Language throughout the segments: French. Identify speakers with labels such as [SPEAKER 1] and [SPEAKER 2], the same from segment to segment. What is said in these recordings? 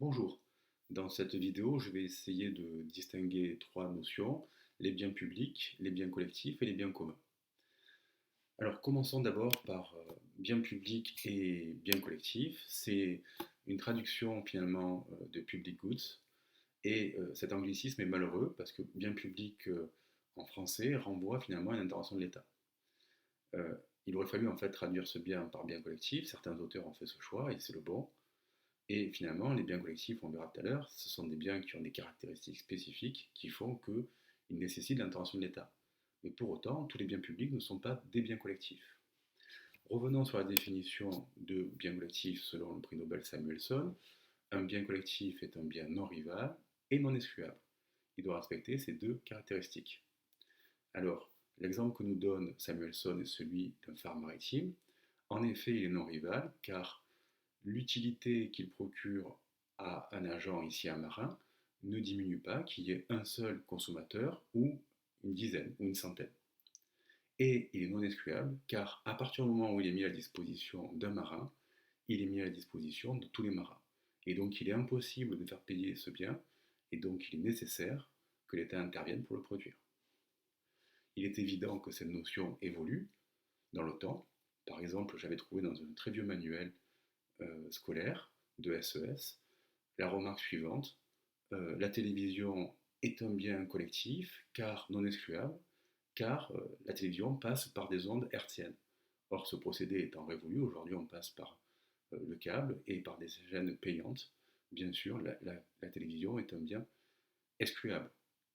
[SPEAKER 1] Bonjour, dans cette vidéo, je vais essayer de distinguer trois notions, les biens publics, les biens collectifs et les biens communs. Alors commençons d'abord par biens publics et biens collectifs. C'est une traduction finalement de public goods et cet anglicisme est malheureux parce que bien public en français renvoie finalement à une intervention de l'État. Euh, il aurait fallu en fait traduire ce bien par bien collectif, certains auteurs ont fait ce choix et c'est le bon. Et finalement, les biens collectifs, on verra tout à l'heure, ce sont des biens qui ont des caractéristiques spécifiques qui font qu'ils nécessitent l'intervention de l'État. Mais pour autant, tous les biens publics ne sont pas des biens collectifs. Revenons sur la définition de bien collectif selon le prix Nobel Samuelson. Un bien collectif est un bien non rival et non excluable. Il doit respecter ces deux caractéristiques. Alors, l'exemple que nous donne Samuelson est celui d'un phare maritime. En effet, il est non rival car l'utilité qu'il procure à un agent, ici un marin, ne diminue pas qu'il y ait un seul consommateur ou une dizaine ou une centaine. Et il est non excluable car à partir du moment où il est mis à la disposition d'un marin, il est mis à la disposition de tous les marins. Et donc il est impossible de faire payer ce bien et donc il est nécessaire que l'État intervienne pour le produire. Il est évident que cette notion évolue dans le temps. Par exemple, j'avais trouvé dans un très vieux manuel scolaire de SES la remarque suivante: la télévision est un bien collectif car non excluable, car la télévision passe par des ondes hertziennes. Or, ce procédé étant révolu, aujourd'hui on passe par le câble et par des chaînes payantes. Bien sûr, la télévision est un bien excluable.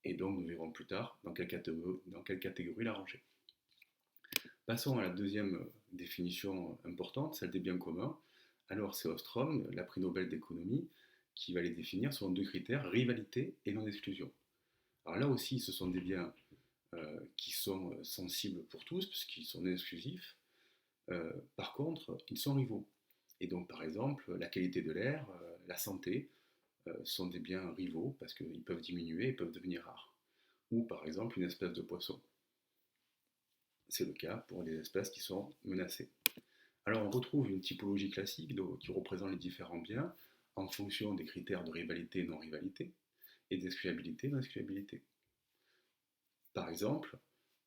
[SPEAKER 1] Et donc, nous verrons plus tard dans quelle catégorie la ranger. Passons à la deuxième définition importante, celle des biens communs. Alors c'est Ostrom, la prix Nobel d'économie, qui va les définir selon deux critères, rivalité et non-exclusion. Alors là aussi, ce sont des biens qui sont sensibles pour tous, puisqu'ils sont non exclusifs. Par contre, ils sont rivaux. Et donc, par exemple, la qualité de l'air, la santé, sont des biens rivaux, parce qu'ils peuvent diminuer et peuvent devenir rares. Ou par exemple, une espèce de poisson. C'est le cas pour les espèces qui sont menacées. Alors on retrouve une typologie classique qui représente les différents biens en fonction des critères de rivalité et non-rivalité et d'excluabilité et non-excluabilité. Par exemple,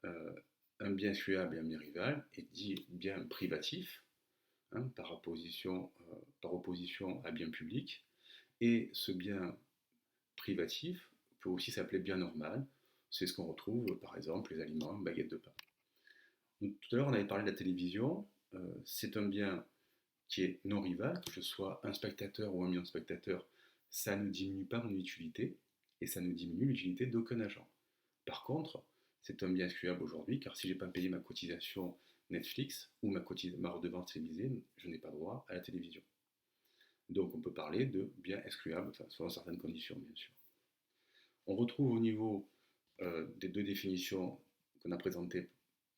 [SPEAKER 1] euh, un bien excluable et un bien rival est dit bien privatif, hein, par opposition à bien public, et ce bien privatif peut aussi s'appeler bien normal. C'est ce qu'on retrouve par exemple les aliments, une baguette de pain. Donc, tout à l'heure on avait parlé de la télévision, c'est un bien qui est non rival, que je sois un spectateur ou un million de spectateurs, ça ne diminue pas mon utilité et ça ne diminue l'utilité d'aucun agent. Par contre, c'est un bien excluable aujourd'hui car si je n'ai pas payé ma cotisation Netflix ou ma redevance télévisée, je n'ai pas droit à la télévision. Donc on peut parler de bien excluable, enfin, selon certaines conditions bien sûr. On retrouve au niveau des deux définitions qu'on a présentées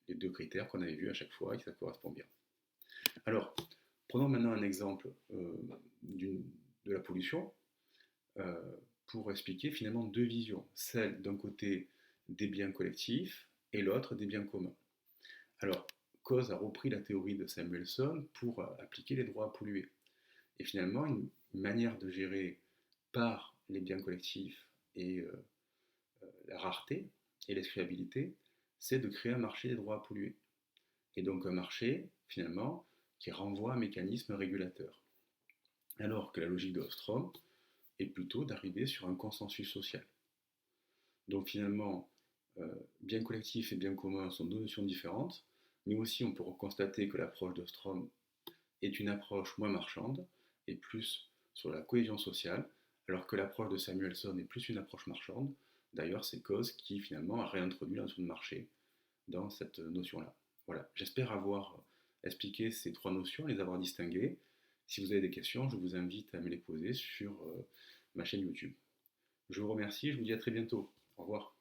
[SPEAKER 1] les deux critères qu'on avait vus à chaque fois et que ça correspond bien. Alors, prenons maintenant un exemple de la pollution euh, pour expliquer finalement deux visions. Celle d'un côté des biens collectifs et l'autre des biens communs. Alors, Coase a repris la théorie de Samuelson pour appliquer les droits à polluer. Et finalement, une manière de gérer par les biens collectifs et la rareté et l'excluabilité, c'est de créer un marché des droits à polluer. Et donc un marché, finalement, qui renvoie à un mécanisme régulateur. Alors que la logique de Ostrom est plutôt d'arriver sur un consensus social. Donc finalement, bien collectif et bien commun sont deux notions différentes, mais aussi on peut constater que l'approche d'Ostrom est une approche moins marchande et plus sur la cohésion sociale, alors que l'approche de Samuelson est plus une approche marchande. D'ailleurs, c'est Coase qui finalement a réintroduit la notion de marché dans cette notion-là. Voilà, j'espère avoir expliqué ces trois notions, les avoir distinguées. Si vous avez des questions, je vous invite à me les poser sur ma chaîne YouTube. Je vous remercie, je vous dis à très bientôt. Au revoir.